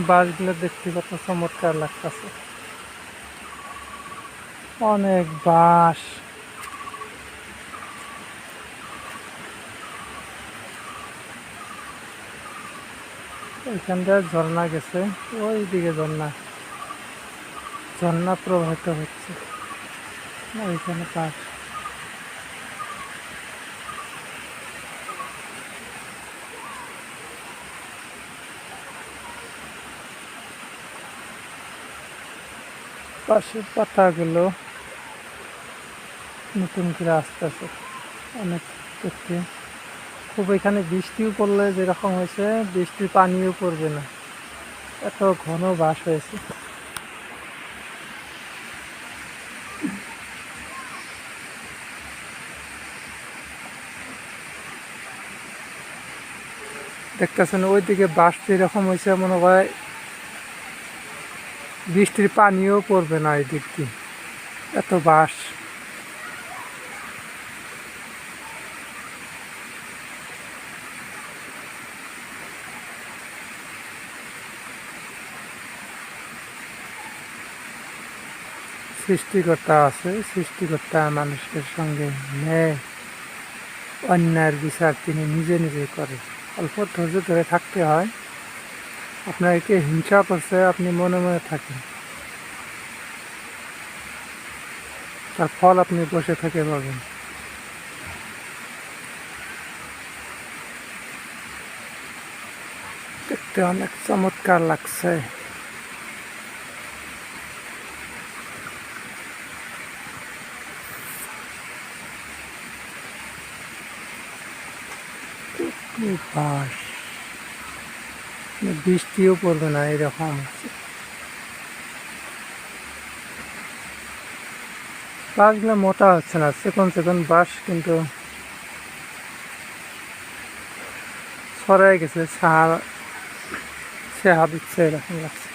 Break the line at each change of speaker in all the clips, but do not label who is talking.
বাঁশগুলো দেখতে কত চমৎকার লাগতেছে। অনেক বাঁশ। এখানটা ঝর্ণা গেছে, ওই দিকে ঝর্ণা প্রবাহিত হচ্ছে। ওইখানে বাঁশ। পাশের পাতাগুলো নতুন করে আসতেছে অনেক দেখতে। খুব এখানে বৃষ্টিও পড়লে যেরকম হয়েছে, বৃষ্টির পানিও পড়বে না, এত ঘন বাস হয়েছে। দেখতেছেন ওইদিকে বাস যেরকম হয়েছে, মনে হয় বৃষ্টির পানিও পড়বে না এই দিক দিয়ে, এত বাস। সৃষ্টিকর্তা আছে, সৃষ্টিকর্তা মানুষের সঙ্গে নেয়, অন্যায়ের বিচার তিনি নিজে নিজে করে। অল্প ধৈর্য ধরে থাকতে হয়। আপনাকে হিংসা করছে, আপনি মনে মনে থাকেন, তার ফল আপনি বসে থেকে পাবেন। দেখতে অনেক চমৎকার লাগছে। বাস, বৃষ্টিও পড়বে না এরকম। বাঁশগুলো মোটা হচ্ছে না, চিকন চিকন বাঁশ, কিন্তু ছড়াই গেছে, ছেহা দিচ্ছে এরকম লাগছে।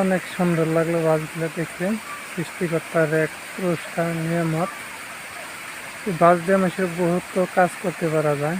অনেক সুন্দর লাগলো বাসগুলো দেখতে। সৃষ্টিকর্তার এক পুরস্কার, নিয়ামত। বাস দিয়ে মানুষের বহুত কাজ করতে পারা যায়।